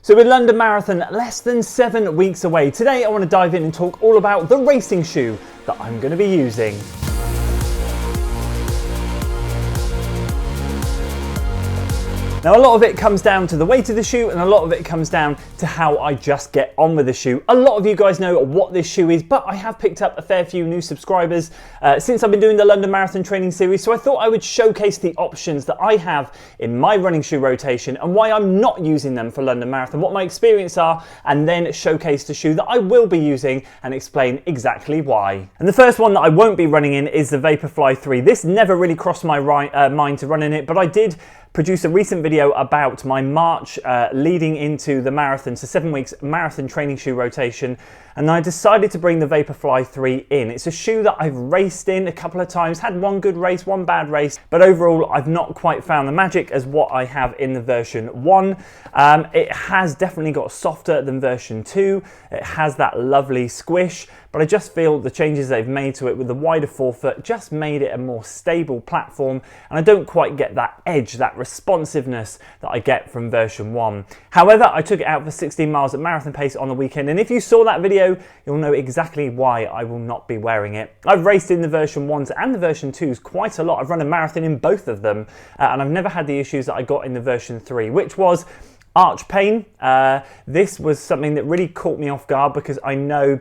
So with London Marathon less than 7 weeks away, today I want to dive in and talk all about the racing shoe that I'm going to be using. Now a lot of it comes down to the weight of the shoe and a lot of it comes down to how I just get on with the shoe. A lot of you guys know what this shoe is, but I have picked up a fair few new subscribers since I've been doing the London Marathon training series, so I thought I would showcase the options that I have in my running shoe rotation and why I'm not using them for London Marathon, what my experience are, and then showcase the shoe that I will be using and explain exactly why. And the first one that I won't be running in is the Vaporfly 3. This never really crossed my mind to run in it, but I did produce a recent video about my March leading into the marathon, so 7 weeks marathon training shoe rotation, and I decided to bring the Vaporfly 3 in. It's a shoe that I've raced in a couple of times, had one good race, one bad race, but overall I've not quite found the magic as what I have in the version 1. It has definitely got softer than version 2, it has that lovely squish, but I just feel the changes they've made to it with the wider forefoot just made it a more stable platform, and I don't quite get that edge, that responsiveness that I get from version 1. However, I took it out for 16 miles at marathon pace on the weekend, and if you saw that video, you'll know exactly why I will not be wearing it. I've raced in the version 1s and the version 2s quite a lot. I've run a marathon in both of them, and I've never had the issues that I got in the version 3, which was arch pain. This was something that really caught me off guard because I know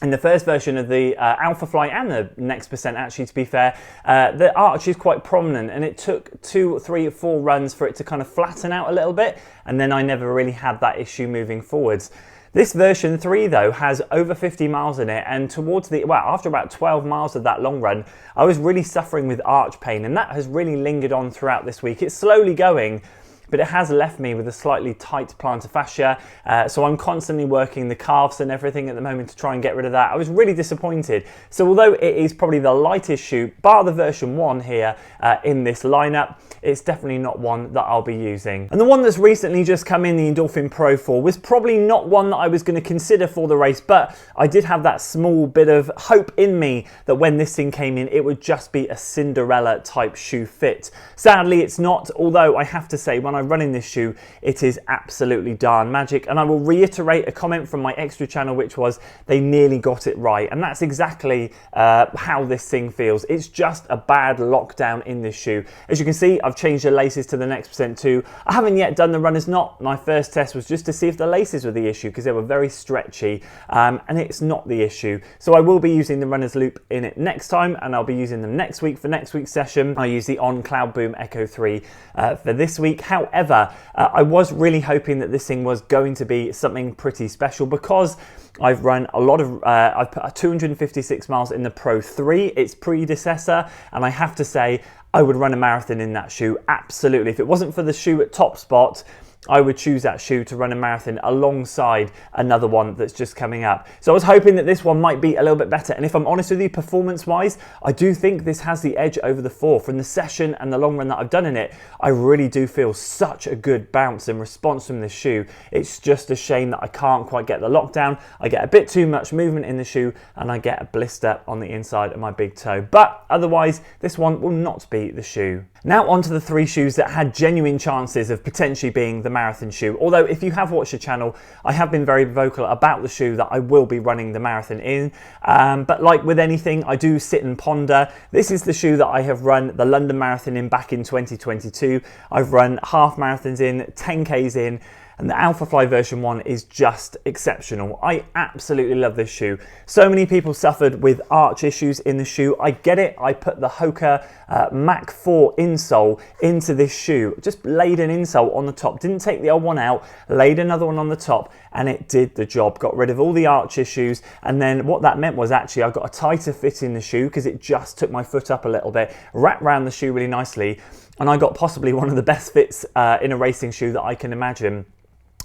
in the first version of the Alpha Fly and the Next Percent, actually, to be fair, the arch is quite prominent, and it took 2, 3, 4 runs for it to kind of flatten out a little bit, and then I never really had that issue moving forwards. This version 3 though has over 50 miles in it, and towards the, well, after about 12 miles of that long run, I was really suffering with arch pain, and that has really lingered on throughout this week. It's slowly going, but it has left me with a slightly tight plantar fascia, so I'm constantly working the calves and everything at the moment to try and get rid of that. I was really disappointed. So although it is probably the lightest shoe, bar the version 1 here in this lineup, it's definitely not one that I'll be using. And the one that's recently just come in, the Endorphin Pro 4, was probably not one that I was going to consider for the race, but I did have that small bit of hope in me that when this thing came in, it would just be a Cinderella type shoe fit. Sadly, it's not, although I have to say, when I run in this shoe, it is absolutely darn magic. And I will reiterate a comment from my extra channel, which was they nearly got it right, and that's exactly how this thing feels. It's just a bad lockdown in this shoe. As you can see, I've changed the laces to the Next Percent 2. I haven't yet done the runner's knot. My first test was just to see if the laces were the issue because they were very stretchy, and it's not the issue. So I will be using the runner's loop in it next time, and I'll be using them next week for next week's session. I'll use the On Cloud Boom Echo 3 for this week. However, I was really hoping that this thing was going to be something pretty special because I've run a lot of, I've put 256 miles in the Pro 3, its predecessor, and I have to say, I would run a marathon in that shoe, absolutely. If it wasn't for the shoe at top spot, I would choose that shoe to run a marathon alongside another one that's just coming up. So I was hoping that this one might be a little bit better. And if I'm honest with you, performance-wise, I do think this has the edge over the 4. From the session and the long run that I've done in it, I really do feel such a good bounce and response from this shoe. It's just a shame that I can't quite get the lockdown. I get a bit too much movement in the shoe, and I get a blister on the inside of my big toe. But otherwise, this one will not be the shoe. Now onto the 3 shoes that had genuine chances of potentially being the marathon shoe. Although if you have watched the channel, I have been very vocal about the shoe that I will be running the marathon in. But like with anything, I do sit and ponder. This is the shoe that I have run the London Marathon in back in 2022. I've run half marathons in, 10Ks in, and the Alpha Fly version 1 is just exceptional. I absolutely love this shoe. So many people suffered with arch issues in the shoe. I get it. I put the Hoka Mach 4 insole into this shoe. Just laid an insole on the top. Didn't take the old one out. Laid another one on the top, and it did the job. Got rid of all the arch issues. And then what that meant was actually I got a tighter fit in the shoe because it just took my foot up a little bit. Wrapped around the shoe really nicely. And I got possibly one of the best fits in a racing shoe that I can imagine.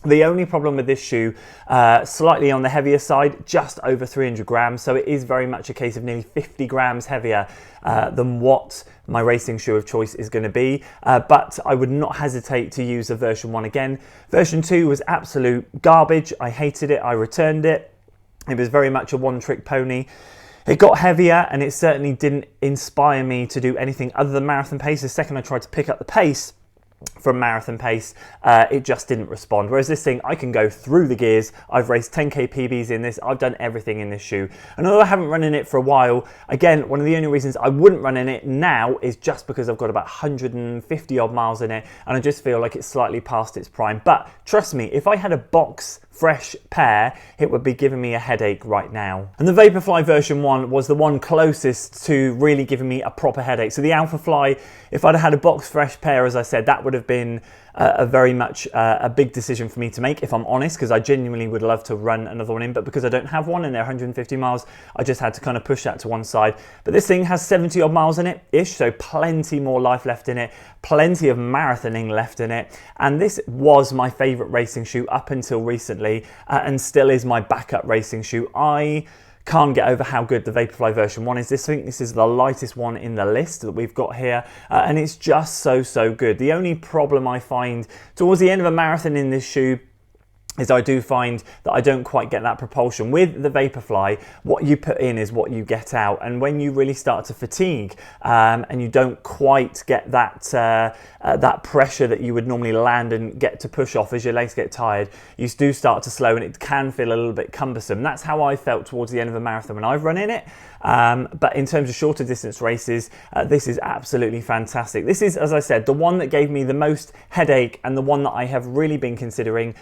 The only problem with this shoe, slightly on the heavier side, just over 300 grams, so it is very much a case of nearly 50 grams heavier than what my racing shoe of choice is going to be, but I would not hesitate to use a version 1 again. Version 2 was absolute garbage. I hated it. I returned it. It was very much a one-trick pony. It got heavier, and it certainly didn't inspire me to do anything other than marathon pace. The second I tried to pick up the pace, from marathon pace, it just didn't respond. Whereas this thing, I can go through the gears. I've raced 10k PBs in this. I've done everything in this shoe. And although I haven't run in it for a while, again, one of the only reasons I wouldn't run in it now is just because I've got about 150 odd miles in it, and I just feel like it's slightly past its prime. But trust me, if I had a box fresh pair, it would be giving me a headache right now. And the Vaporfly version 1 was the one closest to really giving me a proper headache. So the Alphafly, if I'd had a box fresh pair, as I said, that would have been a very much a big decision for me to make, if I'm honest, because I genuinely would love to run another one in, but because I don't have one and they're 150 miles, I just had to kind of push that to one side. But this thing has 70 odd miles in it ish, so plenty more life left in it, plenty of marathoning left in it, and this was my favorite racing shoe up until recently, and still is my backup racing shoe. I can't get over how good the Vaporfly version 1 is. I think this is the lightest one in the list that we've got here, and it's just so good. The only problem I find towards the end of a marathon in this shoe is I do find that I don't quite get that propulsion. With the Vaporfly, what you put in is what you get out, and when you really start to fatigue and you don't quite get that that pressure that you would normally land and get to push off as your legs get tired, you do start to slow, and it can feel a little bit cumbersome. That's how I felt towards the end of a marathon when I've run in it. But in terms of shorter distance races, this is absolutely fantastic. This is, as I said, the one that gave me the most headache and the one that I have really been considering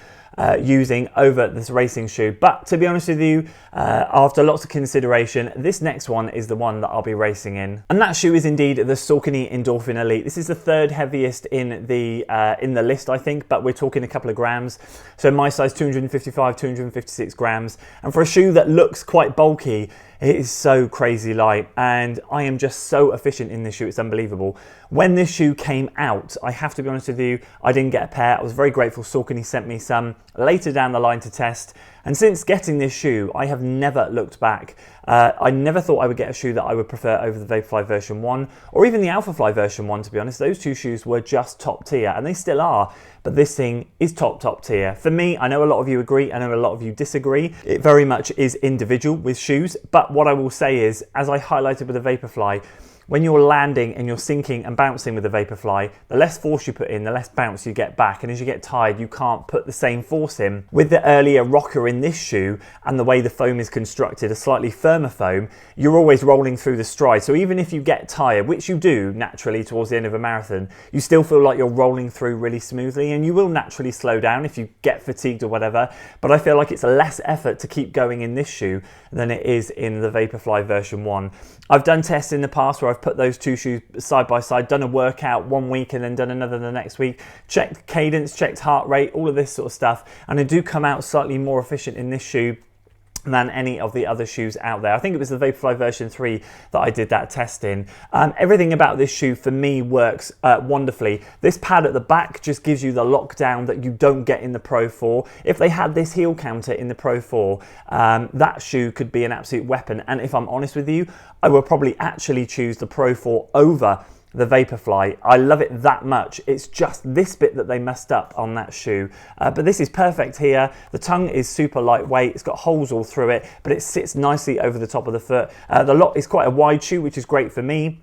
using over this racing shoe. But to be honest with you, after lots of consideration, this next one is the one that I'll be racing in. And that shoe is indeed the Saucony Endorphin Elite. This is the third heaviest in the list, I think, but we're talking a couple of grams. So my size 255, 256 grams. And for a shoe that looks quite bulky, it is so crazy light, and I am just so efficient in this shoe, it's unbelievable. When this shoe came out, I have to be honest with you, I didn't get a pair. I was very grateful Saucony sent me some later down the line to test, and since getting this shoe, I have never looked back. I never thought I would get a shoe that I would prefer over the Vaporfly version 1, or even the Alphafly version 1, to be honest. Those two shoes were just top tier, and they still are, but this thing is top tier. For me, I know a lot of you agree, I know a lot of you disagree. It very much is individual with shoes, but what I will say is, as I highlighted with the Vaporfly, when you're landing and you're sinking and bouncing with the Vaporfly, the less force you put in, the less bounce you get back. And as you get tired, you can't put the same force in. With the earlier rocker in this shoe and the way the foam is constructed, a slightly firmer foam, you're always rolling through the stride. So even if you get tired, which you do naturally towards the end of a marathon, you still feel like you're rolling through really smoothly, and you will naturally slow down if you get fatigued or whatever. But I feel like it's less effort to keep going in this shoe than it is in the Vaporfly version 1. I've done tests in the past where I've put those two shoes side by side, done a workout one week and then done another the next week, checked cadence, checked heart rate, all of this sort of stuff, and I do come out slightly more efficient in this shoe than any of the other shoes out there. I think it was the Vaporfly version 3 that I did that test in. Everything about this shoe for me works wonderfully. This pad at the back just gives you the lockdown that you don't get in the Pro 4. If they had this heel counter in the Pro 4, that shoe could be an absolute weapon. And if I'm honest with you, I will probably actually choose the Pro 4 over the Vaporfly. I love it that much. It's just this bit that they messed up on that shoe. But this is perfect here. The tongue is super lightweight. It's got holes all through it, but it sits nicely over the top of the foot. The lock is quite a wide shoe, which is great for me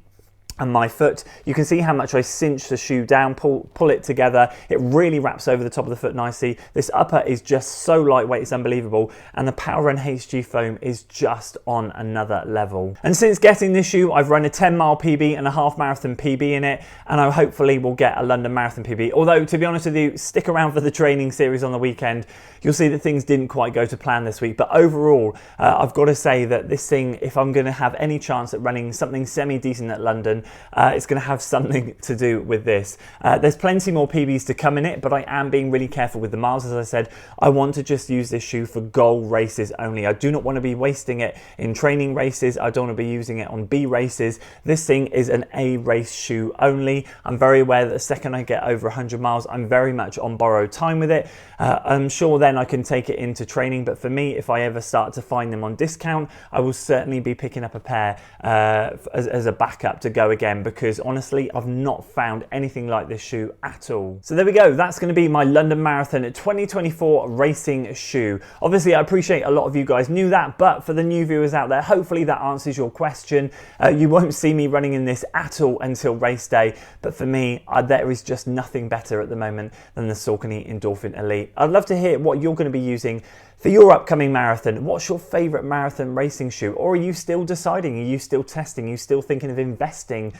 and my foot. You can see how much I cinch the shoe down, pull it together. It really wraps over the top of the foot nicely. This upper is just so lightweight, it's unbelievable. And the Power Run HG foam is just on another level. And since getting this shoe, I've run a 10-mile PB and a half marathon PB in it, and I hopefully will get a London Marathon PB. Although, to be honest with you, stick around for the training series on the weekend. You'll see that things didn't quite go to plan this week. But overall, I've got to say that this thing, if I'm going to have any chance at running something semi-decent at London, it's going to have something to do with this. There's plenty more PBs to come in it, but I am being really careful with the miles. As I said, I want to just use this shoe for goal races only. I do not want to be wasting it in training races. I don't want to be using it on B races. This thing is an A race shoe only. I'm very aware that the second I get over 100 miles, I'm very much on borrowed time with it. I'm sure then I can take it into training, but for me, if I ever start to find them on discount, I will certainly be picking up a pair as a backup to go again, because honestly, I've not found anything like this shoe at all. So there we go. That's going to be my London Marathon 2024 racing shoe. Obviously, I appreciate a lot of you guys knew that, but for the new viewers out there, hopefully that answers your question. You won't see me running in this at all until race day, but for me, there is just nothing better at the moment than the Saucony Endorphin Elite. I'd love to hear what you're going to be using for your upcoming marathon. What's your favourite marathon racing shoe? Or are you still deciding? Are you still testing? Are you still thinking of investing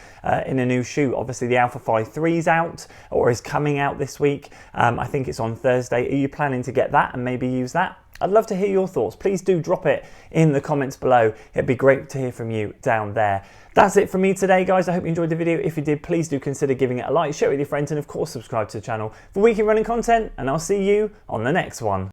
in a new shoe? Obviously the Alpha 5 3 is out, or is coming out this week. I think it's on Thursday. Are you planning to get that and maybe use that? I'd love to hear your thoughts. Please do drop it in the comments below. It'd be great to hear from you down there. That's it from me today, guys. I hope you enjoyed the video. If you did, please do consider giving it a like, share it with your friends, and of course subscribe to the channel for weekly running content, and I'll see you on the next one.